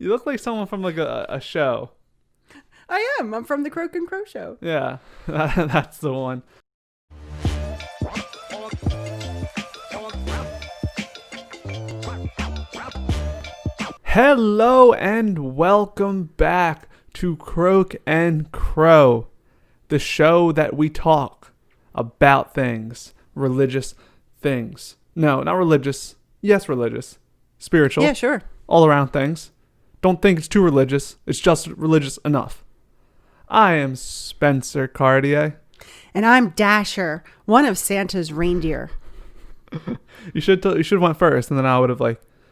You look like someone from like a show. I am. I'm from the Croak and Crow Show. Yeah, that's the one. Hello and welcome back to Croak and Crow, the show that we talk about things, religious things. No, not religious. Yes, religious. Spiritual. Yeah, sure. All around things. Don't think it's too religious. It's just religious enough. I am Spencer Cartier. And I'm Dasher, one of Santa's reindeer. You should went first, and then I would have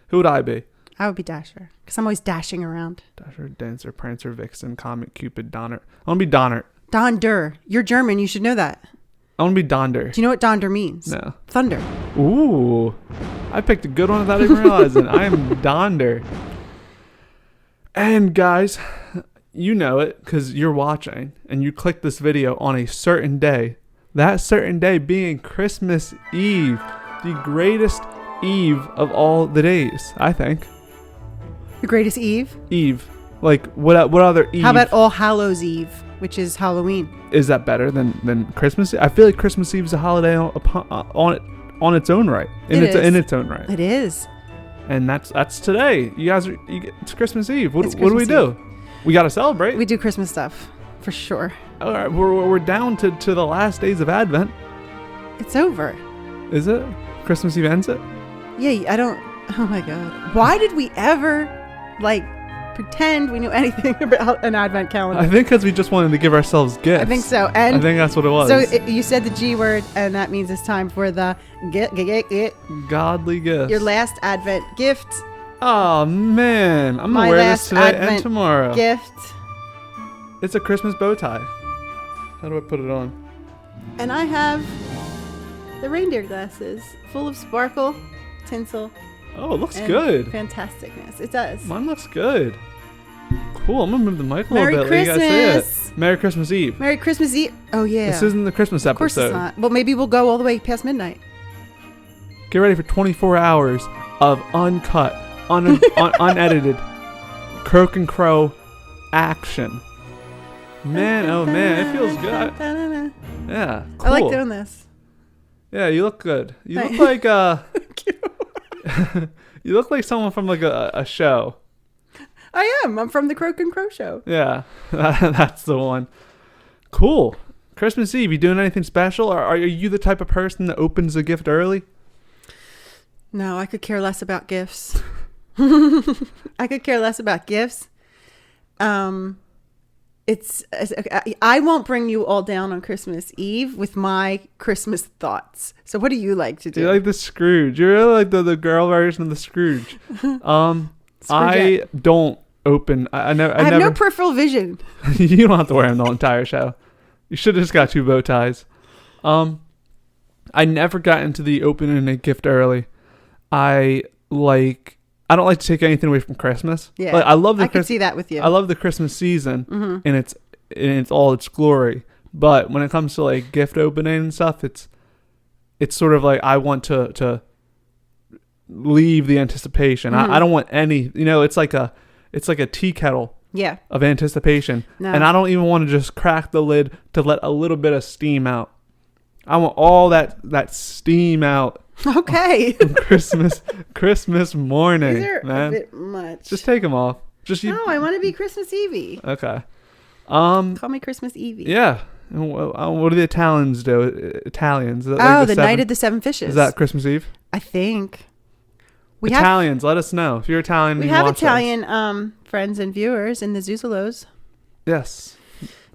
who would I be? I would be Dasher, because I'm always dashing around. Dasher, Dancer, Prancer, Vixen, Comet, Cupid, Donner. I want to be Donner. Donder. You're German. You should know that. I want to be Donder. Do you know what Donder means? No. Thunder. Ooh. I picked a good one without even realizing. I am Donder. And guys, you know it because you're watching and you clicked this video on a certain day. That certain day being Christmas Eve. The greatest Eve of all the days, I think. The greatest Eve? Eve. Like, what other Eve? How about All Hallows Eve, which is Halloween? Is that better than Christmas? I feel like Christmas Eve is a holiday on its own right. In its own right. It is. And that's today. You guys it's Christmas Eve. What do we Eve. do? We got to celebrate. We do Christmas stuff, for sure. All right, we're down to the last days of Advent. It's over. Is it? Christmas Eve ends it? Yeah, I don't... Oh my God. Why did we ever, pretend we knew anything about an Advent calendar? I think because we just wanted to give ourselves gifts. I think so. And I think that's what it was. So you said the G word, and that means it's time for the godly gifts. Your last Advent gift. Oh, man. I'm going to wear this today Advent and tomorrow. Gift. It's a Christmas bow tie. How do I put it on? And I have the reindeer glasses full of sparkle, tinsel. Oh, it looks good. Fantasticness. It does. Mine looks good. Cool. I'm going to move the mic a Merry little bit. Christmas. You guys see it. Merry Christmas Eve. Merry Christmas Eve. Oh, yeah. This isn't the Christmas episode. Of course it's not. Well, maybe we'll go all the way past midnight. Get ready for 24 hours of uncut, unedited Croak and Crow action. Man, oh man, it feels good. Yeah, cool. I like doing this. Yeah, you look good. You look like you look like someone from a show. I am. I'm from the Croak and Crow Show. Yeah, that's the one. Cool. Christmas Eve, you doing anything special? Or are you the type of person that opens a gift early? No, I could care less about gifts. I could care less about gifts. I won't bring you all down on Christmas Eve with my Christmas thoughts. So what do you like to do? You're like the Scrooge. You're really like the girl version of the Scrooge. I don't open. I have no peripheral vision. You don't have to wear them the entire show. You should have just got 2 bow ties. I never got into the opening a gift early. I don't like to take anything away from Christmas. Yeah, I can see that with you. I love the Christmas season in its all its glory. But when it comes to gift opening and stuff, it's sort of like I want to leave the anticipation. I don't want any. It's like a tea kettle. Yeah. Of anticipation, no. And I don't even want to just crack the lid to let a little bit of steam out. I want all that steam out. Okay. Christmas morning. These are man. a bit much. Just take them off. No, I want to be Christmas Evie. Okay. Call me Christmas Evie. Yeah. What do the Italians do? Italians. The Night of the Seven Fishes. Is that Christmas Eve? I think. Italians, let us know if you're Italian. We have Italian friends and viewers in the Zuzalos. Yes.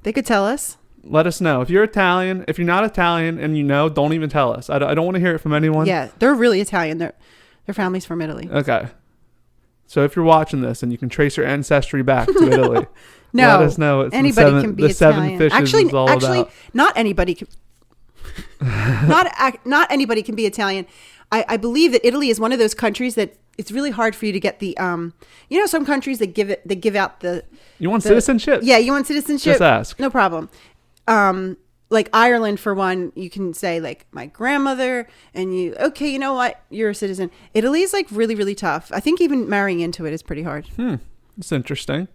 They could tell us. Let us know if you're Italian. If you're not Italian and don't even tell us. I don't want to hear it from anyone. Yeah, they're really Italian. Their family's from Italy. Okay. So if you're watching this and you can trace your ancestry back to Italy, no, let us know. It's anybody can be the Italian. Seven Fishes is all actually, about. not anybody can. not anybody can be Italian. I believe that Italy is one of those countries that it's really hard for you to get the some countries that give out the. You want citizenship? Yeah, you want citizenship. Just ask. No problem. Like Ireland, for one, you can say my grandmother, and okay, you know what, you're a citizen. Italy is really, really tough. I think even marrying into it is pretty hard. It's interesting.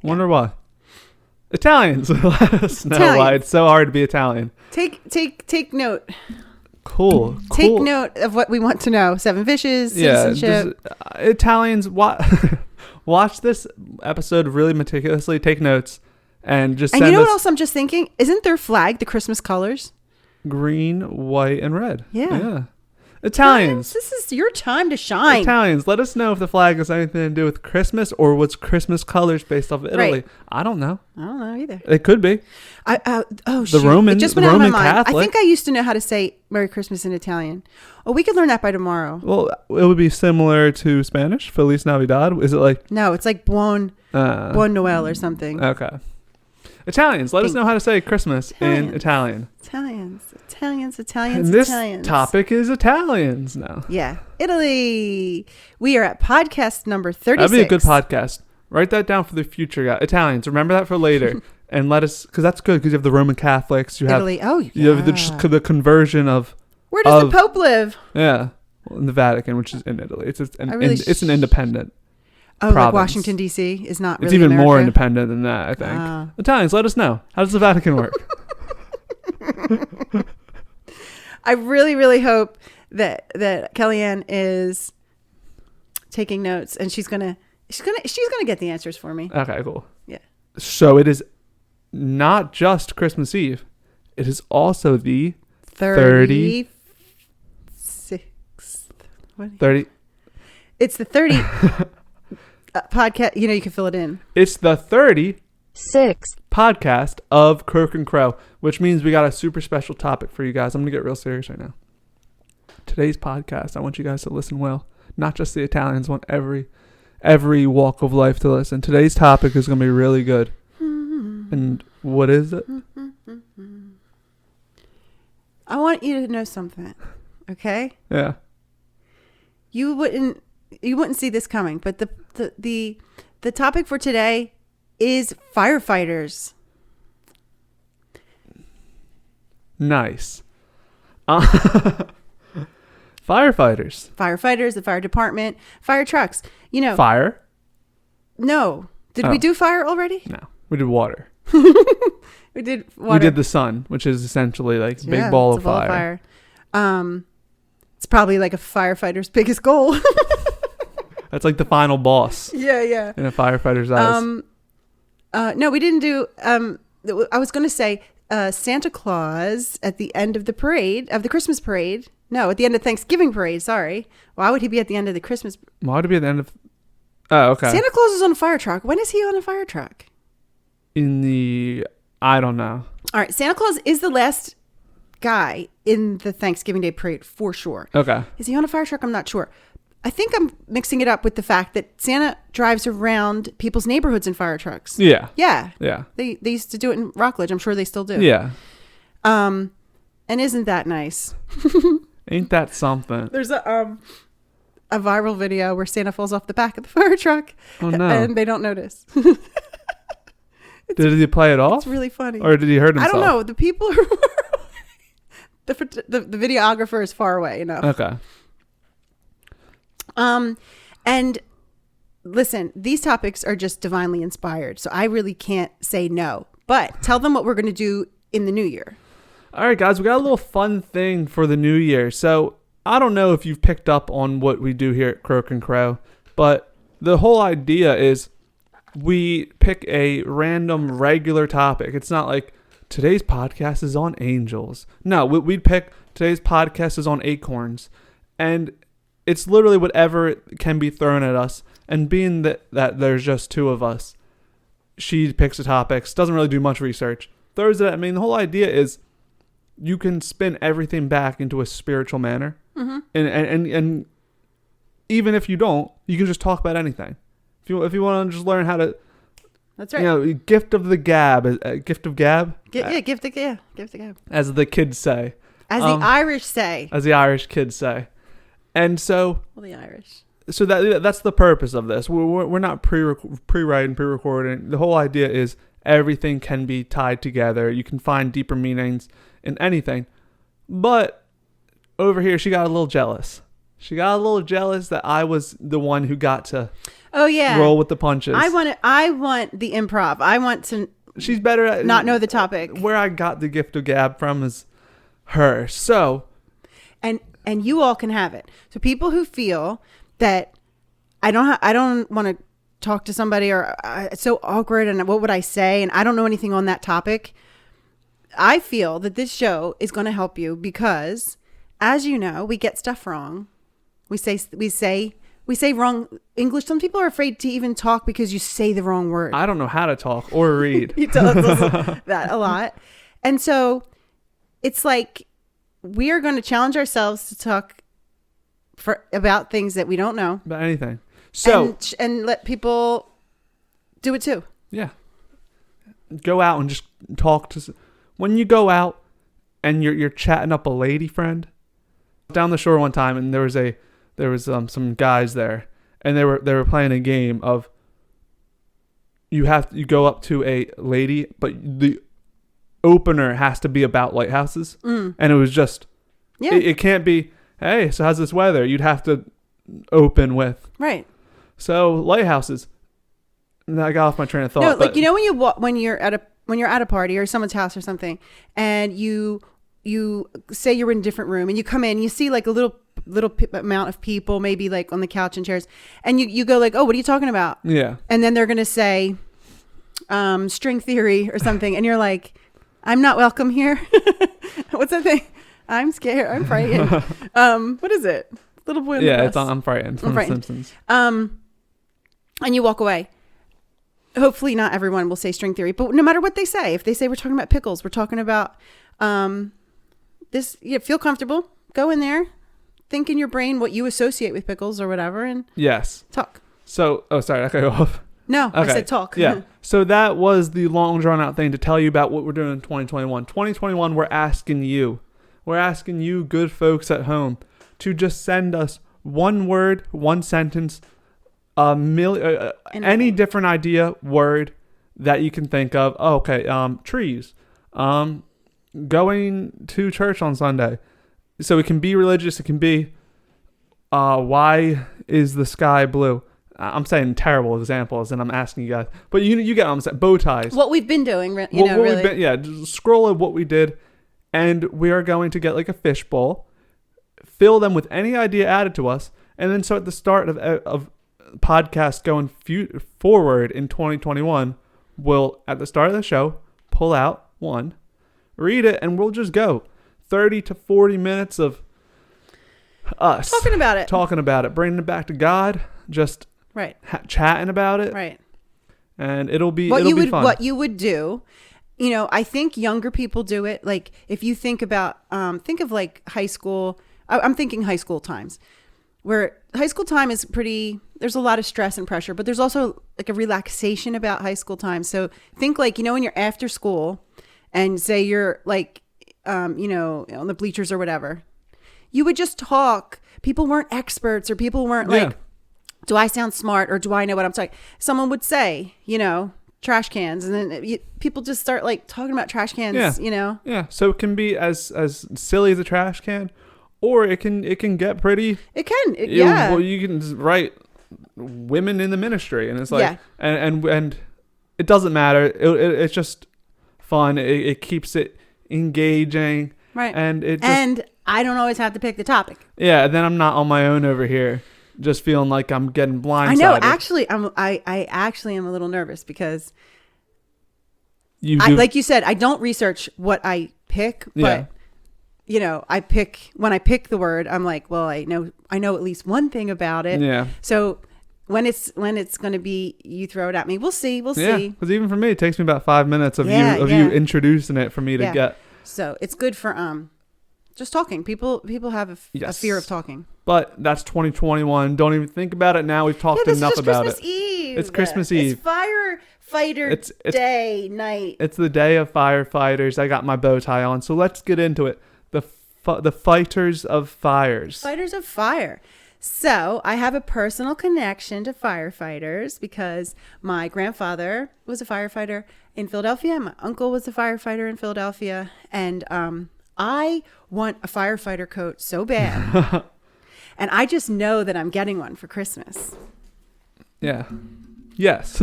Wonder why. Italians. Let us know why it's so hard to be Italian. Take note. Cool. Take note of what we want to know. 7 fishes, citizenship. Italians, watch this episode really meticulously. Take notes. And just you know what else I'm just thinking? Isn't their flag the Christmas colors? Green, white, and red. Yeah. Italians. This is your time to shine. Italians, let us know if the flag has anything to do with Christmas or what's Christmas colors based off of Italy. Right. I don't know. I don't know either. It could be. The Roman, it just went out of my mind. Catholic. I think I used to know how to say Merry Christmas in Italian. Oh, we could learn that by tomorrow. Well, it would be similar to Spanish. Feliz Navidad. Is it like? No, it's like Buon Noel or something. Okay. Italians, let us know how to say Christmas in Italian. Italians. And this topic is Italians now. Yeah. Italy. We are at podcast number 36. That'd be a good podcast. Write that down for the future, guys. Italians, remember that for later. And let us, because that's good, because you have the Roman Catholics. You have Italy. Oh, yeah. You have the conversion of. Where does the Pope live? Yeah. Well, in the Vatican, which is in Italy. It's an independent. Oh, province. like Washington, D.C. is not really It's even America. more independent than that, I think. Italians, let us know. How does the Vatican work? I really, really hope that Kellyanne is taking notes and she's gonna get the answers for me. Okay, cool. Yeah. So it is not just Christmas Eve. It is also the 36th. 30. It's the 30 podcast. You can fill it in. It's the 36th podcast of Croak and Crow, which means we got a super special topic for you guys. I'm going to get real serious right now. Today's podcast, I want you guys to listen well. Not just the Italians, I want every walk of life to listen. Today's topic is going to be really good. And what is it? I want you to know something. Okay? Yeah. You wouldn't see this coming, but the topic for today is firefighters. Nice. Firefighters. Firefighters, the fire department, fire trucks. Fire? No. Did we do fire already? No. We did water. We did water. We did the sun, which is essentially like a big ball of fire. It's probably like a firefighter's biggest goal. That's like the final boss. Yeah. In a firefighter's eyes. No, we didn't do. I was going to say Santa Claus at the end of the parade, of the Christmas parade. No, at the end of Thanksgiving parade. Sorry. Why would he be at the end of the Christmas? Why would he be at the end of? Oh, okay. Santa Claus is on a fire truck. When is he on a fire truck? I don't know. All right, Santa Claus is the last guy in the Thanksgiving Day parade for sure. Okay. Is he on a fire truck? I'm not sure. I think I'm mixing it up with the fact that Santa drives around people's neighborhoods in fire trucks. Yeah. Yeah. Yeah. They used to do it in Rockledge. I'm sure they still do. Yeah. And isn't that nice? Ain't that something? There's a viral video where Santa falls off the back of the fire truck. Oh no. And they don't notice. Did he play it off? It's really funny. Or did he hurt himself? I don't know. The people the videographer is far away enough. Okay. And listen, these topics are just divinely inspired, so I really can't say no. But tell them what we're going to do in the new year. All right, guys, we got a little fun thing for the new year. So I don't know if you've picked up on what we do here at Croak and Crow, but the whole idea is we pick a random regular topic. It's not like today's podcast is on angels. No, we'd pick today's podcast is on acorns. And it's literally whatever can be thrown at us. And being that there's just two of us, she picks the topics, doesn't really do much research, throws it at me. The whole idea is you can spin everything back into a spiritual manner. Mm-hmm. And even if you don't, you can just talk about anything. If you want to just learn how to, that's right. Gift of the gab, gift of gab. Gift of gab. As the kids say. As the Irish say. As the Irish kids say. And so. Well, the Irish. So that's the purpose of this. We're not pre-writing, pre-recording. The whole idea is everything can be tied together. You can find deeper meanings in anything. But over here, she got a little jealous. She got a little jealous that I was the one who got to roll with the punches. I want the improv. I want to. She's better at not know the topic. Where I got the gift of gab from is her. So, and you all can have it. So people who feel that I don't want to talk to somebody, or it's so awkward, and what would I say, and I don't know anything on that topic. I feel that this show is going to help you because, as you know, we get stuff wrong. We say wrong English. Some people are afraid to even talk because you say the wrong word. I don't know how to talk or read. You tell us that a lot. And so it's like we are going to challenge ourselves to talk about things that we don't know. About anything. So and let people do it too. Yeah. Go out and just talk to. When you go out and you're chatting up a lady friend. Down the shore one time, and there was some guys there, and they were playing a game of you go up to a lady, but the opener has to be about lighthouses, and it was just it can't be, hey, so how's this weather? You'd have to open with right. So lighthouses. And I got off my train of thought. No, like when you're at a party or someone's house or something, and you say you're in a different room, and you come in, and you see like a little amount of people, maybe like on the couch and chairs, and you go like, oh, what are you talking about? Yeah. And then they're gonna say string theory or something, and you're like, I'm not welcome here. What's that thing? I'm scared. I'm frightened. What is it? Little boy. It's I'm frightened. From The Simpsons. And you walk away. Hopefully not everyone will say string theory, but no matter what they say, if they say we're talking about pickles, we're talking about this, feel comfortable, go in there, think in your brain what you associate with pickles or whatever, and talk. So, sorry, I cut you off. No, okay. I said talk. Yeah. So that was the long drawn out thing to tell you about what we're doing in 2021. 2021, we're asking you, good folks at home, to just send us one word, one sentence, any different idea, word that you can think of. Oh, okay. Trees. Going to church on Sunday. So it can be religious. It can be, why is the sky blue? I'm saying terrible examples, and I'm asking you guys, but you get what I'm saying. Bow ties. What we've been doing, really. Just scroll of what we did, and we are going to get like a fishbowl, fill them with any idea added to us, and then so at the start of podcast going forward in 2021, we'll at the start of the show pull out one, read it, and we'll just go 30 to 40 minutes of us talking about it, bringing it back to God, just chatting about it, right? And it'll be fun. What you would do, I think younger people do it. Like if you think about think of like high school. I'm thinking high school times, where high school time is there's a lot of stress and pressure, but there's also like a relaxation about high school time. So think like, when you're after school and say you're like, on the bleachers or whatever, you would just talk. People weren't experts, or people weren't like, do I sound smart, or do I know what I'm talking? Someone would say, trash cans, and then people just start like talking about trash cans, Yeah. So it can be as silly as a trash can, or it can get pretty. It can. Well, you can write women in the ministry, and it's like, and it doesn't matter. It's just fun. It keeps it engaging, right? And I don't always have to pick the topic. Yeah. And then I'm not on my own over here, just feeling like I'm getting blindsided. I know. Actually, I actually am a little nervous because, like you said, I don't research what I pick, but. When I pick the word, I'm like, well, I know at least one thing about it. Yeah. So when it's going to be, you throw it at me. We'll see. Yeah. Because even for me, it takes me about 5 minutes of you introducing it for me to get. So it's good for just talking. People have a fear of talking. But that's 2021. Don't even think about it now. We've talked enough about Christmas Eve. It's Christmas Eve. It's firefighter day night. It's the day of firefighters. I got my bow tie on, so let's get into it. The fighters of fires. Fighters of fire. So I have a personal connection to firefighters because my grandfather was a firefighter in Philadelphia. My uncle was a firefighter in Philadelphia. And I want a firefighter coat so bad. And I just know that I'm getting one for Christmas. Yeah. Yes.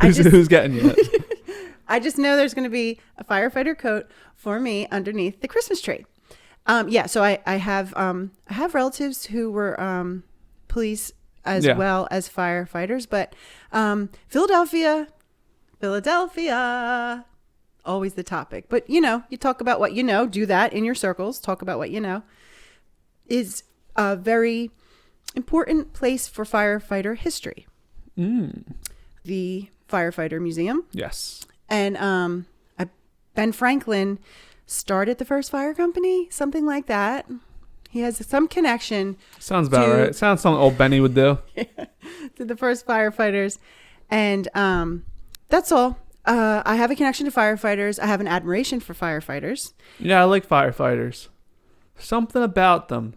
Who's getting you it? I just know there's going to be a firefighter coat for me underneath the Christmas tree. So I have relatives who were police as well as firefighters, but Philadelphia, always the topic. But you talk about what you know, do that in your circles, talk about what you know, is a very important place for firefighter history. The Firefighter Museum. Yes. And Ben Franklin started the first fire company, something like that. He has some connection. Sounds about right. Sounds something old Benny would do. To the first firefighters. And that's all. I have a connection to firefighters. I have an admiration for firefighters. Yeah, I like firefighters. Something about them.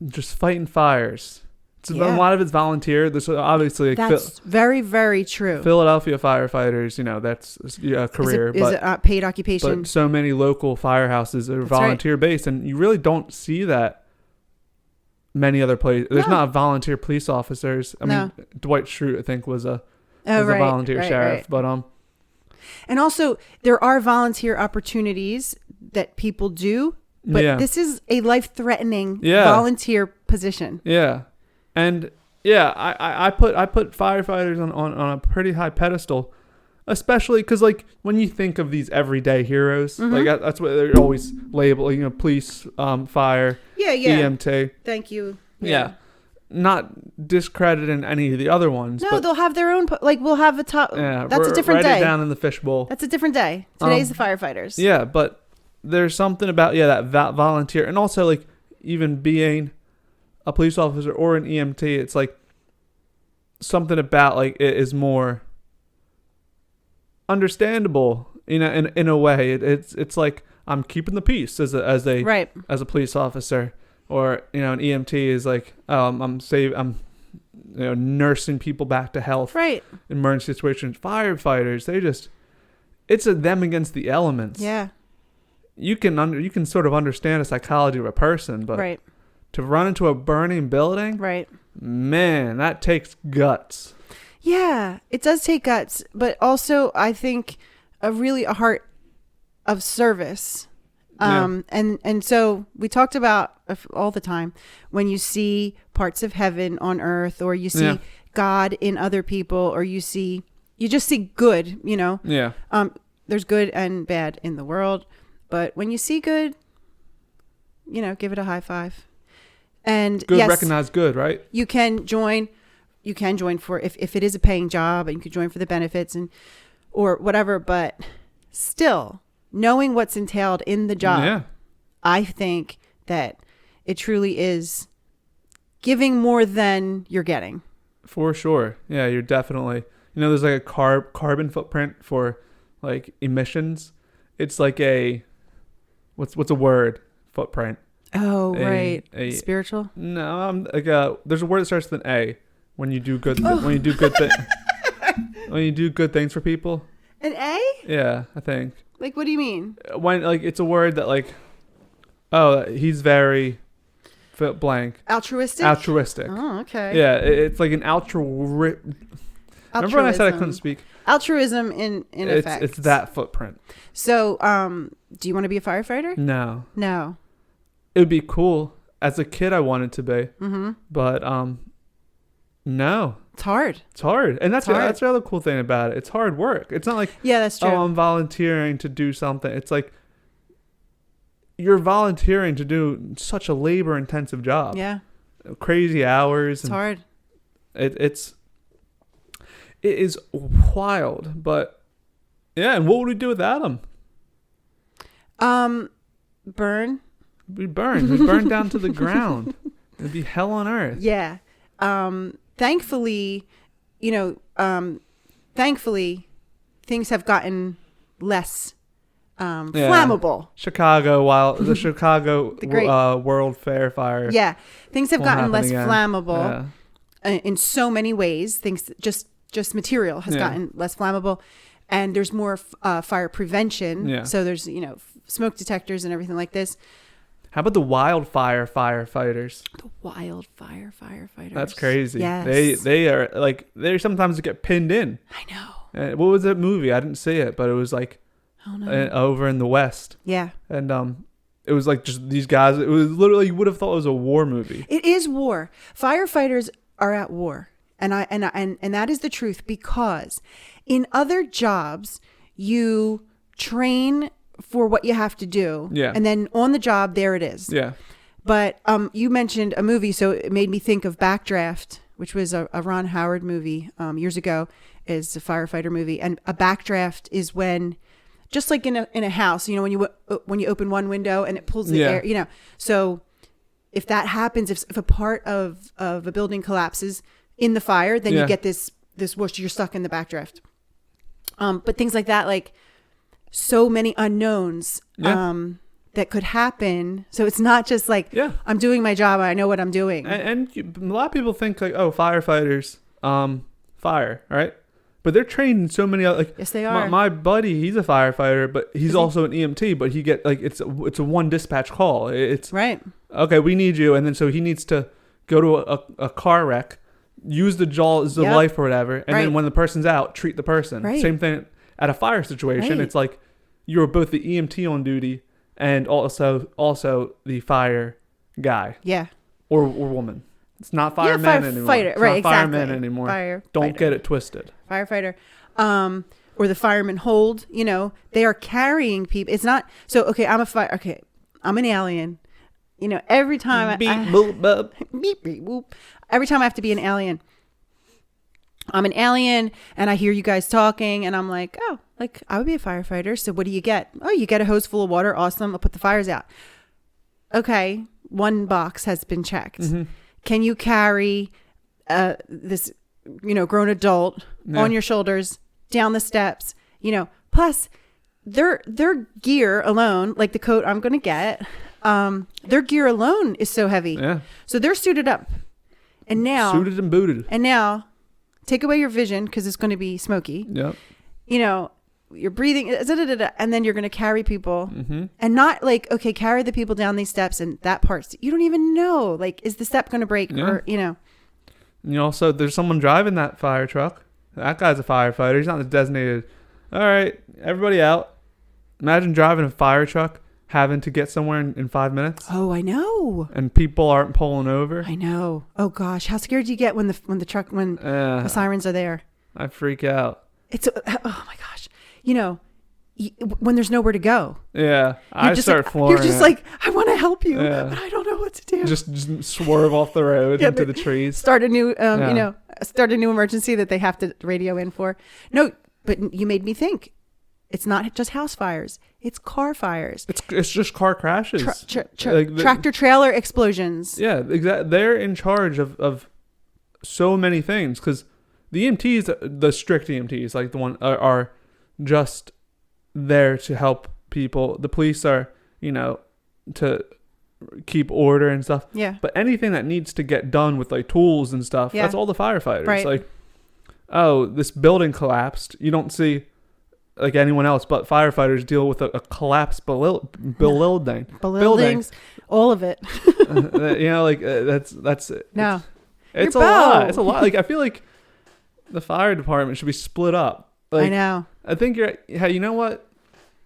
Just fighting fires. A lot of it's volunteer. There's obviously that's very, very true. Philadelphia firefighters, that's a career. Is it a paid occupation? But so many local firehouses are volunteer based, and you really don't see that many other places. There's not volunteer police officers. I mean, Dwight Schrute, I think, was a volunteer sheriff. Right. But and also there are volunteer opportunities that people do, but this is a life-threatening volunteer position. Yeah. And I put firefighters on a pretty high pedestal, especially because when you think of these everyday heroes, that's what they're always labeled. Police, fire, EMT. Thank you. Yeah. Not discrediting any of the other ones. No, they'll have their own. We'll have a top. Yeah, that's a different day. Write it down in the fishbowl. That's a different day. Today's the firefighters. Yeah, but there's something about that volunteer, and also even being a police officer or an EMT, it's something about it is more understandable, in a way. It's like I'm keeping the peace as a police officer, or an EMT is I'm nursing people back to health. Right. Emergency situations. Firefighters, it's a them against the elements. Yeah. You can sort of understand the psychology of a person, but right. To run into a burning building, right? Man, that takes guts. Yeah, it does take guts, but also I think a heart of service. And so we talked about all the time when you see parts of heaven on earth, or you see God in other people, or you just see good. Yeah. There's good and bad in the world, but when you see good, give it a high five. And good, recognize good, right? You can join for if it is a paying job, and you can join for the benefits or whatever, but still knowing what's entailed in the job, I think that it truly is giving more than you're getting. For sure. Yeah, you're definitely, there's a carbon footprint for emissions. It's what's a word? Footprint. Oh, right. Spiritual? No, there's a word that starts with an A when you do good when you do good when you do good things for people. An A? Yeah, I think. What do you mean? When it's a word that he's very blank. Altruistic? Oh, okay. Yeah, it's an altruism. Remember when I said I couldn't speak? Altruism in effect. It's that footprint. So, do you want to be a firefighter? No. It would be cool. As a kid, I wanted to be. Mm-hmm. But, no. It's hard. And that's the other cool thing about it. It's hard work. It's not that's true. I'm volunteering to do something. It's you're volunteering to do such a labor-intensive job. Yeah. Crazy hours. It's hard. It is wild. But, yeah, and what would we do without them? Burn. We burn down to the ground. It'd be hell on earth. Yeah. Thankfully, things have gotten less flammable. The Chicago World Fair fire. Yeah. Things have gotten less flammable in so many ways. Things just material has gotten less flammable, and there's more fire prevention. Yeah. So there's, smoke detectors and everything like this. How about the wildfire firefighters? The wildfire firefighters. That's crazy. Yes. They are like, they sometimes get pinned in. I know. What was that movie? I didn't see it, but it was like over in the West. Yeah. And it was like just these guys. It was literally, you would have thought it was a war movie. It is war. Firefighters are at war, and that is the truth, because in other jobs you train for what you have to do, and then on the job there it is. Yeah. But you mentioned a movie, so it made me think of Backdraft, which was a Ron Howard movie years ago. Is a firefighter movie, and a backdraft is when, just like in a house, you know, when you open one window and it pulls the air, you know. So if that happens, if a part of a building collapses in the fire, then you get this whoosh, you're stuck in the backdraft. But things like that, like so many unknowns that could happen. So it's not just like I'm doing my job, I know what I'm doing. And a lot of people think like, oh, firefighters, fire, right? But they're trained in so many other, like, yes, they are. My buddy, he's a firefighter, but he's also an EMT. But he get like, it's a one dispatch call. It's right. Okay, we need you, and then so he needs to go to a car wreck, use the jaws of life or whatever, and then when the person's out, treat the person. Right. Same thing at a fire situation. Right. It's like you're both the EMT on duty and also the fire guy. Yeah. Or woman. It's not fireman anymore. Fighter, it's right, not exactly. fireman anymore. Don't get it twisted. Firefighter. Or the fireman hold, you know, they are carrying people. It's not, so, okay, I'm an alien. You know, every time beep, boop, boop. Beep, beep, boop. Every time I have to be an alien, I'm an alien and I hear you guys talking and I'm like, oh, like I would be a firefighter. So what do you get? Oh, you get a hose full of water. Awesome. I'll put the fires out. Okay. One box has been checked. Mm-hmm. Can you carry this, you know, grown adult on your shoulders down the steps? You know, plus their gear alone, like the coat I'm going to get, their gear alone is so heavy. Yeah. So they're suited up. And now suited and booted. And now take away your vision because it's going to be smoky. Yep. You know, you're breathing, and then you're going to carry people and not like, okay, carry the people down these steps and that part. You don't even know, like, is the step going to break or, you know. And also, there's someone driving that fire truck. That guy's a firefighter. He's not the designated. All right, everybody out. Imagine driving a fire truck, having to get somewhere in 5 minutes. Oh, I know. And people aren't pulling over. I know. Oh gosh, how scared do you get when the sirens are there? I freak out. Oh my gosh. You know, when there's nowhere to go. Yeah, I start flooring. You're just like, I want to help you, but I don't know what to do. Just swerve off the road into the trees. Start a new, start a new emergency that they have to radio in for. No, but you made me think. It's not just house fires. It's car fires. It's just car crashes. Tractor trailer explosions. Yeah, exactly. They're in charge of so many things because the EMTs, the strict EMTs, like the one are just there to help people. The police are, you know, to keep order and stuff. Yeah. But anything that needs to get done with like tools and stuff, that's all the firefighters. Right. Like, oh, this building collapsed. You don't see like anyone else, but firefighters deal with a collapsed building. All of it. You know, like that's it. No. It's a lot. It's a lot. Like I feel like the fire department should be split up. Like, I know. I think you know what?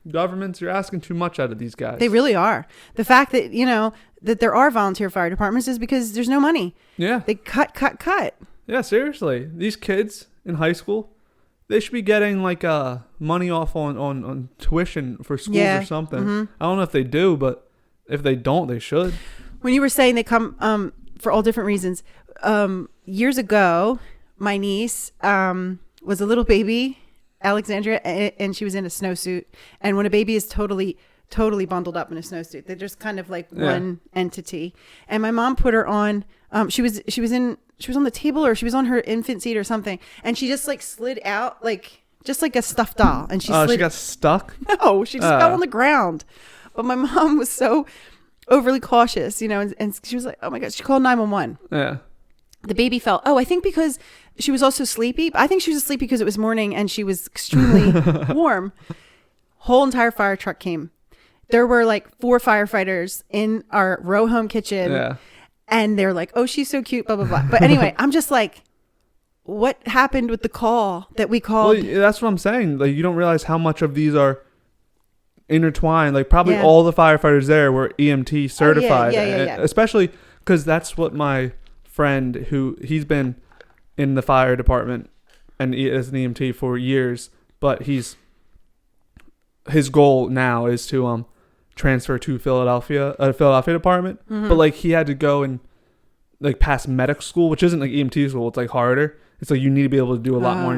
Governments, you're asking too much out of these guys. They really are. The fact that, you know, that there are volunteer fire departments is because there's no money. Yeah. They cut. Yeah, seriously. These kids in high school, they should be getting like money off on tuition for schools or something. Mm-hmm. I don't know if they do, but if they don't, they should. When you were saying they come for all different reasons, years ago, my niece was a little baby, Alexandria, and she was in a snowsuit. And when a baby is totally bundled up in a snowsuit, they're just kind of like one entity. And my mom put her on. She was on the table or she was on her infant seat or something, and she just like slid out just like a stuffed doll. And she got stuck. No, she just fell on the ground. But my mom was so overly cautious, you know, and she was like, oh my God, she called 911. Yeah. The baby fell. Oh, I think because she was also sleepy. I think she was sleepy because it was morning and she was extremely warm. Whole entire fire truck came. there were like 4 firefighters in our row home kitchen. Yeah. And they're like, oh, she's so cute, blah, blah, blah. But anyway, I'm just like, what happened with the call that we called? Well, that's what I'm saying. Like, you don't realize how much of these are intertwined. Like, probably all the firefighters there were EMT certified. Yeah. Especially because that's what my friend, he's been in the fire department and as an EMT for years, but his goal now is to transfer to Philadelphia department. But like, he had to go and like pass medic school, which isn't like EMT school. It's like harder. It's like you need to be able to do a lot more,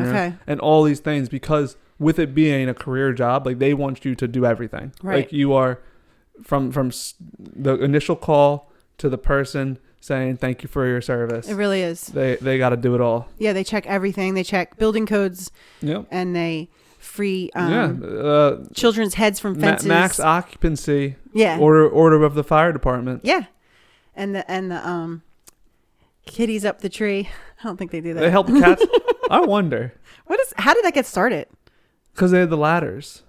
and all these things, because with it being a career job, like they want you to do everything. Right. Like you are from the initial call to the person saying thank you for your service. It really is. They got to do it all. Yeah, they check everything. They check building codes. Yep. And they free children's heads from fences. Max occupancy. Yeah. Order of the fire department. Yeah. And the kitties up the tree. I don't think they do that. They help the cats. I wonder. How did that get started? Because they had the ladders.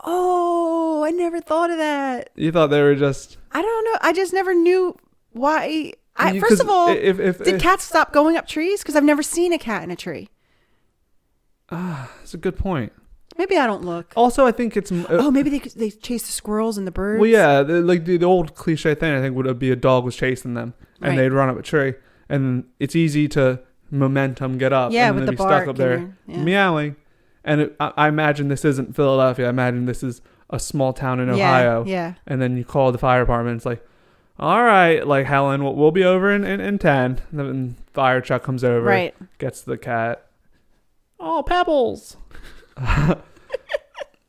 Oh, I never thought of that. You thought they were just... I don't know. I just never knew why. First of all, did cats stop going up trees? Because I've never seen a cat in a tree. That's a good point. Maybe I don't look. Also, I think it's... maybe they chase the squirrels and the birds. Well, yeah. The old cliche thing, I think, would be a dog was chasing them. And they'd run up a tree. And it's easy to momentum get up. Yeah, and with then the be bark. stuck up there meowing. And I imagine this isn't Philadelphia. I imagine this is a small town in Ohio. Yeah. And then you call the fire department. It's like, all right, like Helen, we'll be over in 10. And then fire truck comes over. Right. Gets the cat. Oh, pebbles. All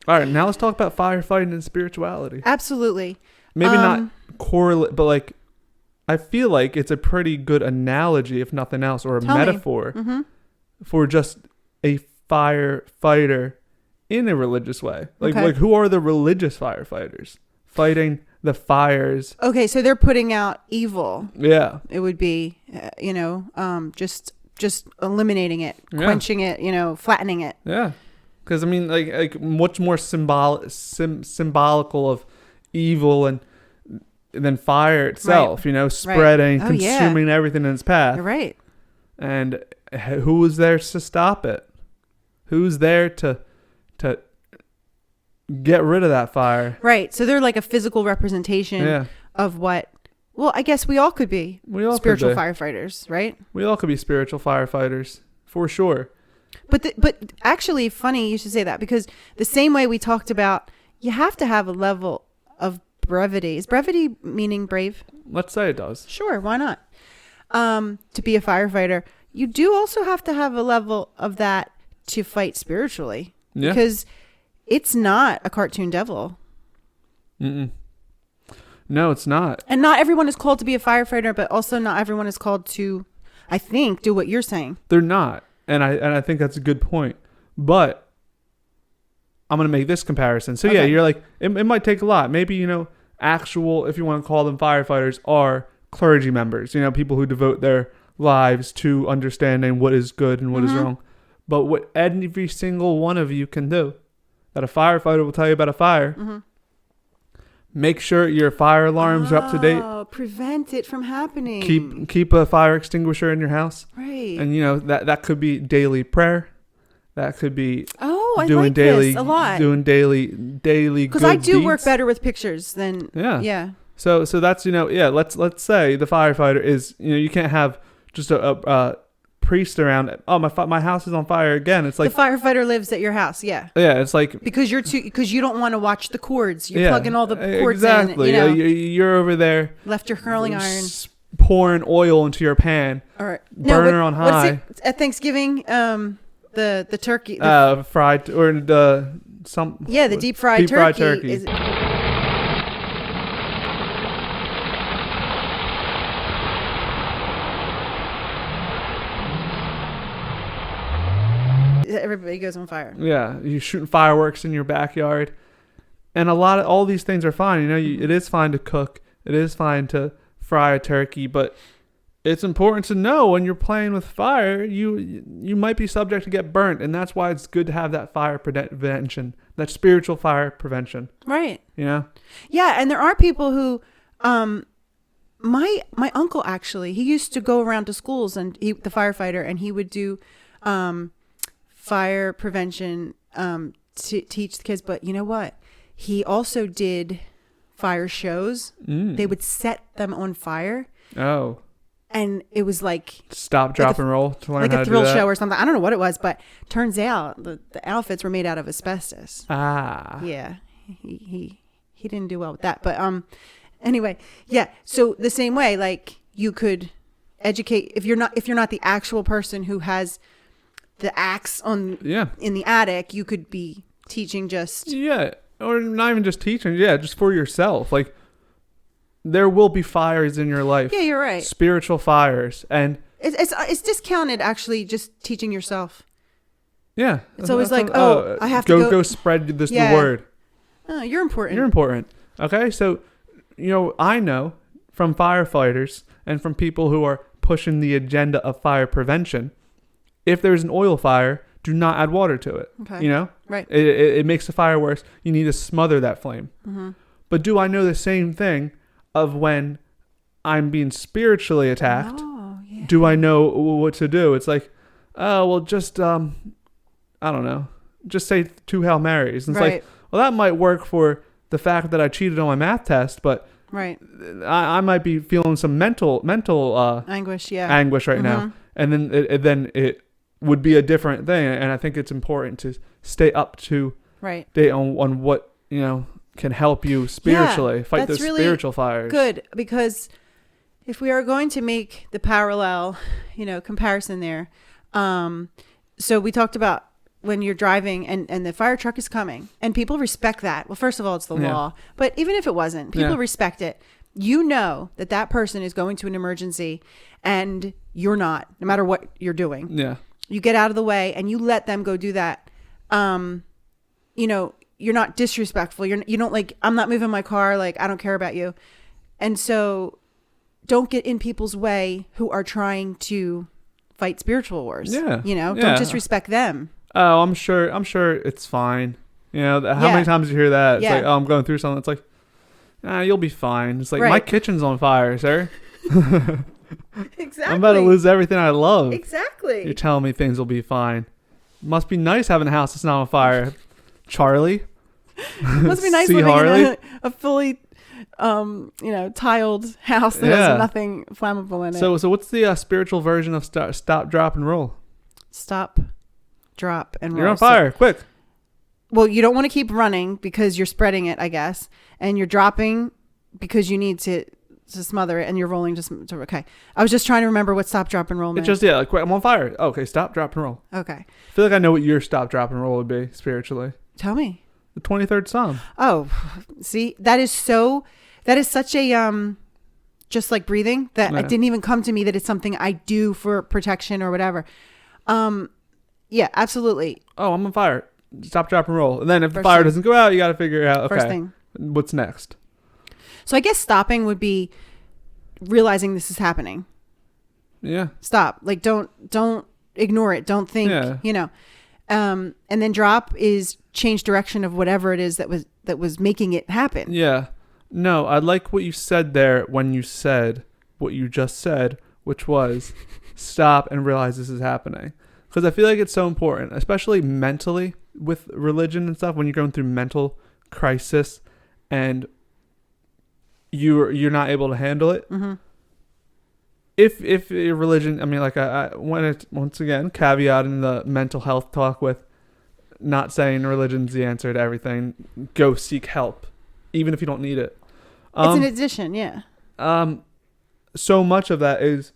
right, now let's talk about firefighting and spirituality. Absolutely. Maybe not correlate, but like, I feel like it's a pretty good analogy, if nothing else, or a metaphor for just a firefighter in a religious way. Like who are the religious firefighters fighting the fires? Okay, so they're putting out evil. Yeah, it would be, just eliminating it, quenching it, flattening it. Yeah, because I mean, like much more symbolical of evil and than fire itself. Spreading, consuming everything in its path. You're right. And who is there to stop it? Who's there to get rid of that fire? Right. So they're like a physical representation of what. Well, I guess we all could be spiritual firefighters, right? We all could be spiritual firefighters for sure. But actually, funny you should say that, because the same way we talked about, you have to have a level of brevity. Is brevity meaning brave? Let's say it does. Sure, why not? To be a firefighter, you do also have to have a level of that to fight spiritually. Yeah. Because it's not a cartoon devil. Mm-mm. No, it's not. And not everyone is called to be a firefighter, but also not everyone is called to, I think, do what you're saying. They're not. And I think that's a good point. But I'm going to make this comparison. So yeah, you're like, it might take a lot. Maybe, actual, if you want to call them firefighters, are clergy members, people who devote their lives to understanding what is good and what is wrong. But what every single one of you can do, that a firefighter will tell you about a fire, make sure your fire alarms are up to date. Prevent it from happening. Keep a fire extinguisher in your house. Right. And that could be daily prayer. That could be doing daily this a lot. Doing daily because I do deeds. Work better with pictures than So that's let's say the firefighter is you can't have just a priest around. Oh, my house is on fire again. It's like the firefighter lives at your house. Yeah. Yeah, it's like because you don't want to watch the cords. You're plugging all the cords exactly. in. You're over there. Left your curling iron. Pouring oil into your pan. All right. Burner on high. What is it, at Thanksgiving? The turkey. Fried or the some. Yeah, the deep fried turkey. Is, everybody goes on fire. Yeah, you're shooting fireworks in your backyard, and all these things are fine. It is fine to cook. It is fine to fry a turkey, but it's important to know when you're playing with fire, you might be subject to get burnt, and that's why it's good to have that fire prevention, that spiritual fire prevention. Right. You know? Yeah, and there are people who, my uncle actually, he used to go around to schools and the firefighter, and he would do fire prevention to teach the kids. But you know what? He also did fire shows. They would set them on fire. Oh. And it was like stop, drop, and roll to learn like how a to thrill do that. show or something. I don't know what it was, but turns out the outfits were made out of asbestos. Ah. Yeah, he didn't do well with that. But anyway, yeah. So the same way, like you could educate if you're not the actual person who has the axe in the attic, you could be teaching just or not even just teaching, just for yourself, like. There will be fires in your life. Yeah, you're right. Spiritual fires, and it's discounted actually. Just teaching yourself. Yeah, it's always like, I have to go spread the word. Oh, you're important. You're important. Okay, so I know from firefighters and from people who are pushing the agenda of fire prevention. If there's an oil fire, do not add water to it. Okay. Right. It makes the fire worse. You need to smother that flame. Mm-hmm. But do I know the same thing? Of when I'm being spiritually attacked, do I know what to do? It's like, just I don't know, just say 2 Hail Marys. And it's like, well, that might work for the fact that I cheated on my math test, but I might be feeling some mental anguish, right now, and then it would be a different thing. And I think it's important to stay up to date on what can help you spiritually fight those really spiritual fires. Good, because if we are going to make the parallel, comparison there, so we talked about when you're driving and the fire truck is coming and people respect that. Well, first of all, it's the law, but even if it wasn't, people respect it. That person is going to an emergency and you're not, no matter what you're doing. Yeah. You get out of the way and you let them go do that. You're not disrespectful. You don't like, I'm not moving my car. Like, I don't care about you. And so don't get in people's way who are trying to fight spiritual wars. Yeah. Don't disrespect them. Oh, I'm sure it's fine. How many times you hear that? It's like, I'm going through something. It's like, you'll be fine. It's like, my kitchen's on fire, sir. Exactly. I'm about to lose everything I love. Exactly. You're telling me things will be fine. Must be nice having a house that's not on fire. Charlie. Must be nice living in a fully, tiled house that has nothing flammable in it. So what's the spiritual version of stop, drop, and roll? Stop, drop, and roll. You're on fire. Quick. Well, you don't want to keep running because you're spreading it, I guess, and you're dropping because you need to smother it, and you're rolling to okay. I was just trying to remember what stop, drop, and roll meant. It's just quick. I'm on fire. Okay, stop, drop, and roll. Okay. I feel like I know what your stop, drop, and roll would be spiritually. Tell me. The 23rd Psalm. Oh, see, that is such a, just like breathing that it didn't even come to me that it's something I do for protection or whatever. Yeah, absolutely. Oh, I'm on fire. Stop, drop, and roll. And then if the fire doesn't go out, you got to figure out, okay, first thing. What's next? So I guess stopping would be realizing this is happening. Yeah. Stop. Like, don't ignore it. Don't think, and then drop is change direction of whatever it is that was making it happen. Yeah. No, I like what you said there when you said what you just said, which was stop and realize this is happening. Because I feel like it's so important, especially mentally with religion and stuff, when you're going through mental crisis and you're not able to handle it. Mm-hmm. If your religion, I mean, like when it's once again caveat in the mental health talk with not saying religion's the answer to everything. Go seek help, even if you don't need it. It's an addition, yeah. So much of that is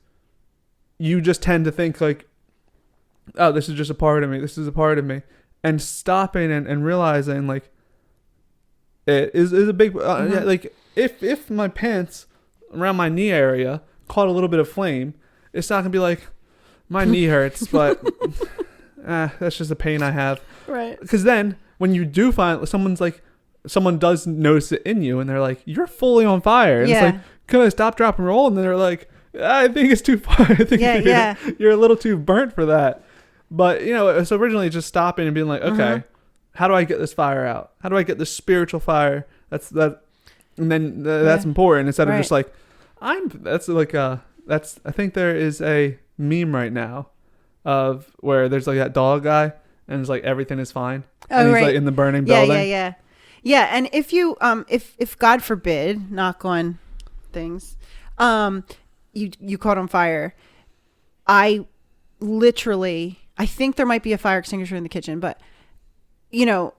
you just tend to think like, oh, this is just a part of me. This is a part of me, and stopping and realizing like it is a big like if my pants around my knee area caught a little bit of flame, it's not gonna be like my knee hurts, but that's just a pain I have. Right. Because then when you do find someone does notice it in you and they're like, you're fully on fire. And it's like, can I stop, drop, and roll? And then they're like, I think it's too far. I think you're a little too burnt for that. But, you know, so originally just stopping and being like, okay, how do I get this fire out? How do I get this spiritual fire? That's important instead of just like, I think there is a meme right now of where there's like that dog guy and it's like everything is fine. And he's like in the burning building. Yeah. And if you, if God forbid, knock on things, you caught on fire, I think there might be a fire extinguisher in the kitchen, but you know,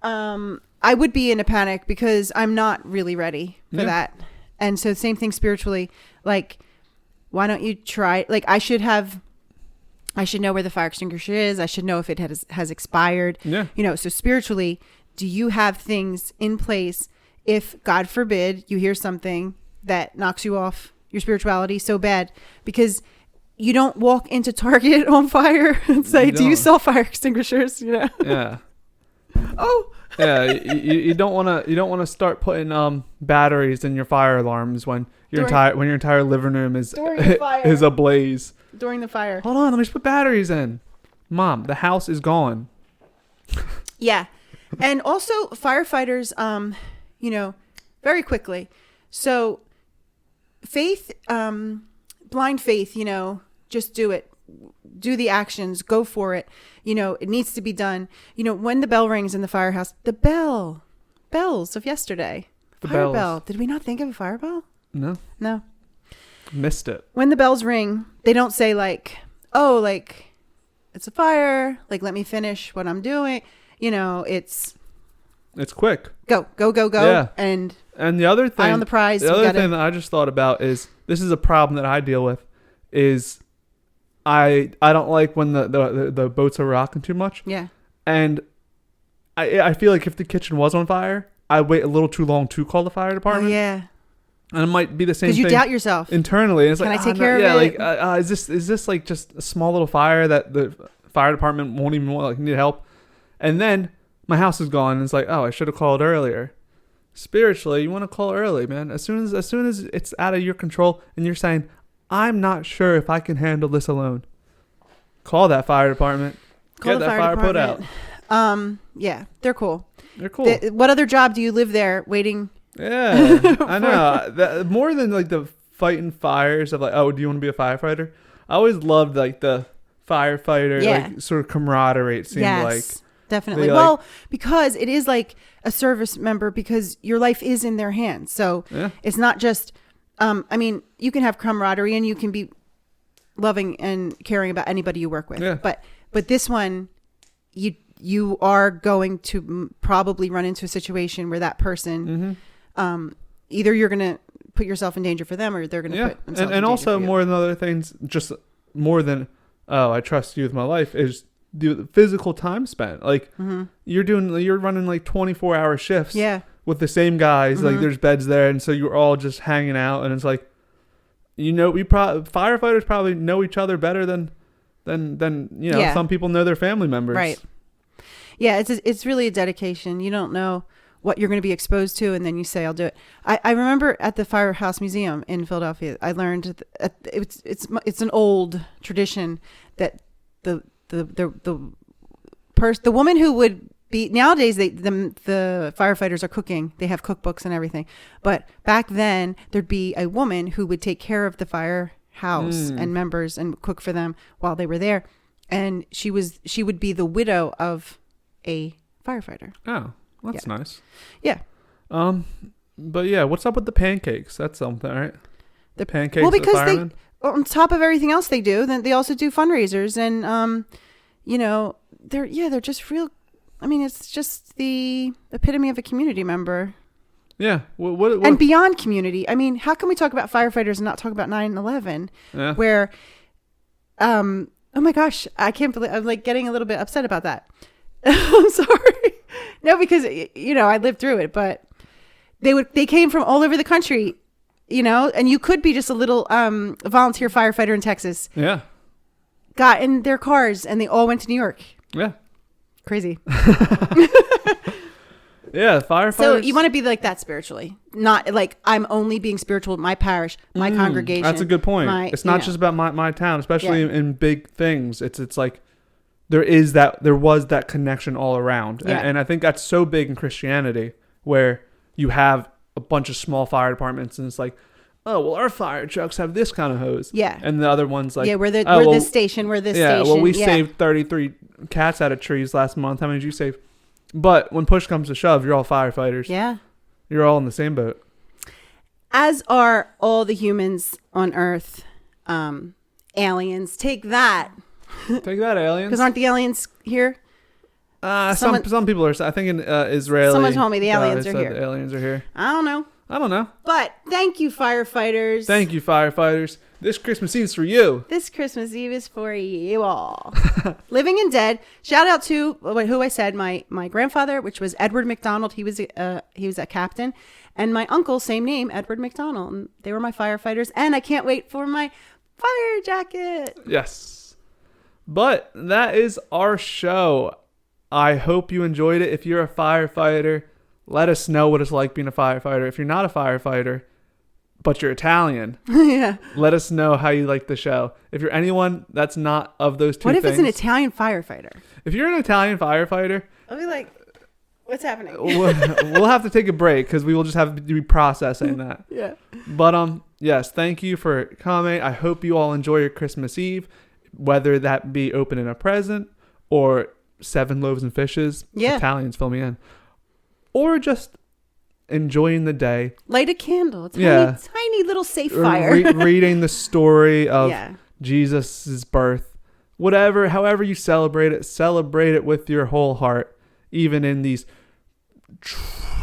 I would be in a panic because I'm not really ready for that. And so same thing spiritually, like, why don't you try, like I should know where the fire extinguisher is. I should know if it has expired. Yeah. You know, so spiritually, do you have things in place if God forbid you hear something that knocks you off your spirituality so bad? Because you don't walk into Target on fire and say, do you sell fire extinguishers? You know? Yeah. Oh. Yeah. You don't want to start putting batteries in your fire alarms when your entire living room is ablaze. During the fire. Hold on, let me just put batteries in. Mom, the house is gone. Yeah. And also firefighters, you know, very quickly. So faith, blind faith, you know, just do it. Do the actions, go for it. You know, it needs to be done. You know, when the bell rings in the firehouse, the bells of yesterday. Fire bell. Did we not think of a fire bell? No. Missed it. When the bells ring, they don't say like, oh, like it's a fire. Like, let me finish what I'm doing. You know, it's quick. Go. Yeah. And the other thing, eye on the prize. The other thing that I just thought about is, this is a problem that I deal with, is I don't like when the boats are rocking too much. Yeah. And I feel like if the kitchen was on fire, I wait a little too long to call the fire department. Oh, yeah. And it might be the same thing. Because you doubt yourself internally. And it's Can like, I take care of it? Yeah, like, is this like just a small little fire that the fire department won't even need help? And then my house is gone, and it's like, oh, I should have called earlier. Spiritually, you want to call early, man. As soon as it's out of your control, and you're saying, I'm not sure if I can handle this alone, call that fire department. Get that fire put out. Yeah, they're cool. What other job do you live there waiting? Yeah, I know. More than like the fighting fires of like, oh, do you want to be a firefighter? I always loved like the firefighter like sort of camaraderie. It seemed like definitely. Well, because it is like a service member, because your life is in their hands. So it's not just. I mean, you can have camaraderie and you can be loving and caring about anybody you work with. Yeah. But this one, you are going to probably run into a situation where that person. Either you're going to put yourself in danger for them, or they're going to put themselves in danger and also for you. more than other things, just more than, oh, I trust you with my life, is the physical time spent. Like you're running like 24-hour shifts with the same guys. Like there's beds there. And so you're all just hanging out, and it's like, you know, firefighters probably know each other better than you know, some people know their family members. Right. Yeah. It's really a dedication. You don't know what you're going to be exposed to, and then you say, I'll do it. I remember at the Firehouse Museum in Philadelphia, I learned it's an old tradition that the woman who would be, nowadays the firefighters are cooking, they have cookbooks and everything, but back then there'd be a woman who would take care of the firehouse and members and cook for them while they were there, and she would be the widow of a firefighter. Oh, that's nice. Yeah. But yeah, what's up with the pancakes? That's something, right? The pancakes. Well, because they, on top of everything else they do, then they also do fundraisers, and you know, they're just real. I mean, it's just the epitome of a community member. Yeah. What and beyond community. I mean, how can we talk about firefighters and not talk about 9/11? Yeah. Where, oh my gosh, I can't believe, I'm like getting a little bit upset about that. I'm sorry. No, because, you know, I lived through it, but they came from all over the country, you know, and you could be just a little volunteer firefighter in Texas. Yeah. Got in their cars and they all went to New York. Yeah. Crazy. Yeah, firefighters. So you want to be like that spiritually, not like I'm only being spiritual with my parish, my congregation. That's a good point. It's not just about my town, especially in big things. It's like there was that connection all around, and I think that's so big in Christianity, where you have a bunch of small fire departments, and it's like, oh well, our fire trucks have this kind of hose, and the other one's like, we're this station, well, we saved 33 cats out of trees last month. How many did you save? But when push comes to shove, you're all firefighters. Yeah. You're all in the same boat. As are all the humans on Earth. Aliens. Take that. Take that, aliens. Because aren't the aliens here? Some people are. I think in Israeli. Someone told me the aliens are here. The aliens are here. I don't know. But thank you, firefighters. Thank you, firefighters. This Christmas Eve is for you. This Christmas Eve is for you all. Living and dead. Shout out to who I said, my grandfather, which was Edward McDonald. He was a captain. And my uncle, same name, Edward McDonald. And they were my firefighters. And I can't wait for my fire jacket. Yes. But that is our show. I hope you enjoyed it. If you're a firefighter, let us know what it's like being a firefighter. If you're not a firefighter, but you're Italian, let us know how you like the show. If you're anyone that's not of those two things. What if it's an Italian firefighter? If you're an Italian firefighter, I'll be like, what's happening? we'll have to take a break because we will just have to be processing that. Yeah. But yes, thank you for coming. I hope you all enjoy your Christmas Eve, whether that be opening a present or 7 loaves and fishes. Yeah. Italians, fill me in. Or just enjoying the day. Light a candle. Tiny little safe fire. Reading the story of Jesus' birth. However you celebrate it with your whole heart. Even in these,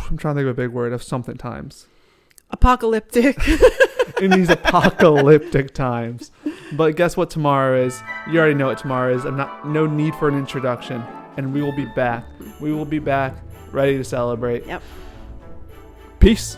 I'm trying to think of a big word, of something times. Apocalyptic. In these apocalyptic times. But guess what tomorrow is? You already know what tomorrow is. No need for an introduction. And we will be back. We will be back ready to celebrate. Yep. Peace.